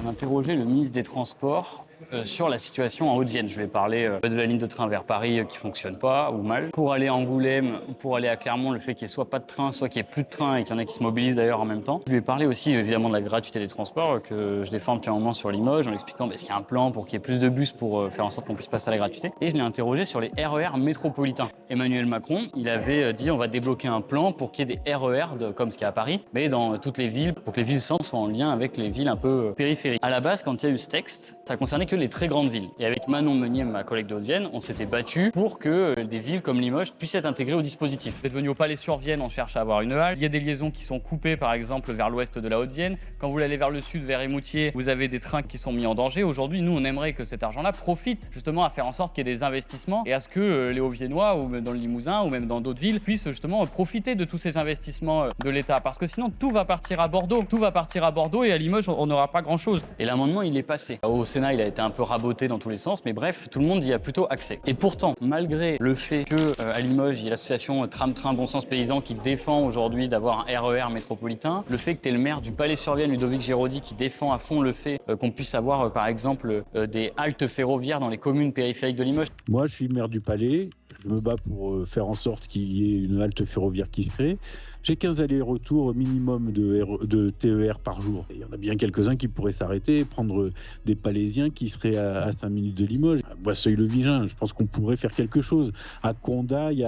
On a interrogé le ministre des Transports sur la situation en Haute-Vienne. Je vais parler de la ligne de train vers Paris qui ne fonctionne pas ou mal. Pour aller à Angoulême ou pour aller à Clermont, le fait qu'il n'y ait soit pas de train, soit qu'il n'y ait plus de train et qu'il y en a qui se mobilisent d'ailleurs en même temps. Je lui ai parlé aussi évidemment de la gratuité des transports que je défends depuis un moment sur Limoges en lui expliquant est-ce qu'il y a un plan pour qu'il y ait plus de bus pour faire en sorte qu'on puisse passer à la gratuité. Et je l'ai interrogé sur les RER métropolitains. Emmanuel Macron, il avait dit on va débloquer un plan pour qu'il y ait des RER comme ce qu'il y a à Paris, mais dans toutes les villes, pour que les villes centres soient en lien avec les villes un peu périphériques. À la base, quand il y a eu ce texte, ça concernait que les très grandes villes. Et avec Manon Meunier, ma collègue de Haute-Vienne, on s'était battu pour que des villes comme Limoges puissent être intégrées au dispositif. Vous êtes venu au Palais-sur-Vienne, on cherche à avoir une halte. Il y a des liaisons qui sont coupées, par exemple, vers l'ouest de la Haute-Vienne. Quand vous allez vers le sud, vers Émoutier, vous avez des trains qui sont mis en danger. Aujourd'hui, nous, on aimerait que cet argent-là profite justement à faire en sorte qu'il y ait des investissements et à ce que les Hauts-Viennois, ou même dans le Limousin, ou même dans d'autres villes, puissent justement profiter de tous ces investissements de l'État. Parce que sinon, tout va partir à Bordeaux. Tout va partir à Bordeaux et à Limoges, on n'aura pas grand-chose. Et l'amendement, il est passé. Au Sénat, il a été un peu raboté dans tous les sens, mais bref, tout le monde y a plutôt accès. Et pourtant, malgré le fait qu'à Limoges, il y a l'association Tram-Train Bon Sens Paysan qui défend aujourd'hui d'avoir un RER métropolitain, le fait que tu es le maire du Palais-sur-Vienne, Ludovic Géraudy, qui défend à fond le fait qu'on puisse avoir, par exemple, des haltes ferroviaires dans les communes périphériques de Limoges. Moi, je suis maire du Palais. Je me bats pour faire en sorte qu'il y ait une halte ferroviaire qui se crée. J'ai 15 allers-retours minimum de TER par jour. Il y en a bien quelques-uns qui pourraient s'arrêter et prendre des Palaisiens qui seraient à 5 minutes de Limoges. À Boisseuil-le-Vigin, je pense qu'on pourrait faire quelque chose. À Condat, il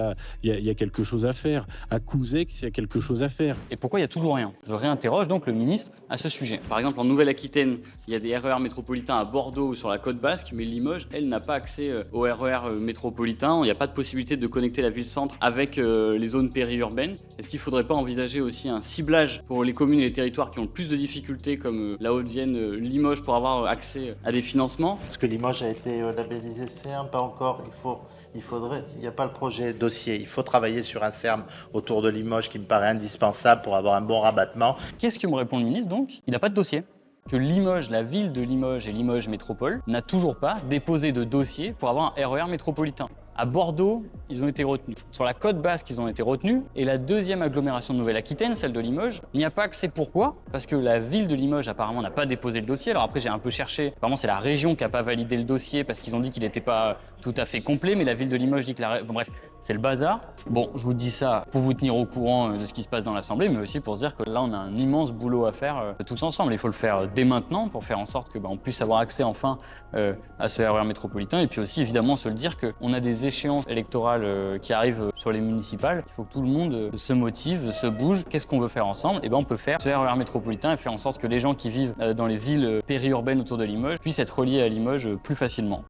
y a quelque chose à faire. À Couzex, il y a quelque chose à faire. Et pourquoi il n'y a toujours rien? Je réinterroge donc le ministre à ce sujet. Par exemple, en Nouvelle-Aquitaine, il y a des RER métropolitains à Bordeaux ou sur la côte basque, mais Limoges, elle, n'a pas accès aux RER métropolitains. Il n'y a pas de possibilité de connecter la ville-centre avec les zones périurbaines. Est-ce qu'il ne faudrait pas envisager aussi un ciblage pour les communes et les territoires qui ont le plus de difficultés, comme la Haute-Vienne, Limoges, pour avoir accès à des financements? Est-ce que Limoges a été labellisé CERM? Pas encore. Il n'y a pas le projet dossier. Il faut travailler sur un CERM autour de Limoges qui me paraît indispensable pour avoir un bon rabattement. Qu'est-ce que me répond le ministre donc? Il n'a pas de dossier. Que Limoges, la ville de Limoges et Limoges Métropole, n'a toujours pas déposé de dossier pour avoir un RER métropolitain. À Bordeaux, ils ont été retenus. Sur la côte basque, ils ont été retenus. Et la deuxième agglomération de Nouvelle-Aquitaine, celle de Limoges, il n'y a pas accès. Pourquoi? Parce que la ville de Limoges, apparemment, n'a pas déposé le dossier. Alors après, j'ai un peu cherché. Apparemment, c'est la région qui n'a pas validé le dossier parce qu'ils ont dit qu'il n'était pas tout à fait complet. Mais la ville de Limoges dit que Bon, bref, c'est le bazar. Bon, je vous dis ça pour vous tenir au courant de ce qui se passe dans l'Assemblée, mais aussi pour se dire que là, on a un immense boulot à faire tous ensemble. Il faut le faire dès maintenant pour faire en sorte que on puisse avoir accès enfin à ce RER métropolitain. Et puis aussi, évidemment, se le dire qu'on a des échéances électorales qui arrivent sur les municipales. Il faut que tout le monde se motive, se bouge. Qu'est-ce qu'on veut faire ensemble? On peut faire ce RER métropolitain et faire en sorte que les gens qui vivent dans les villes périurbaines autour de Limoges puissent être reliés à Limoges plus facilement.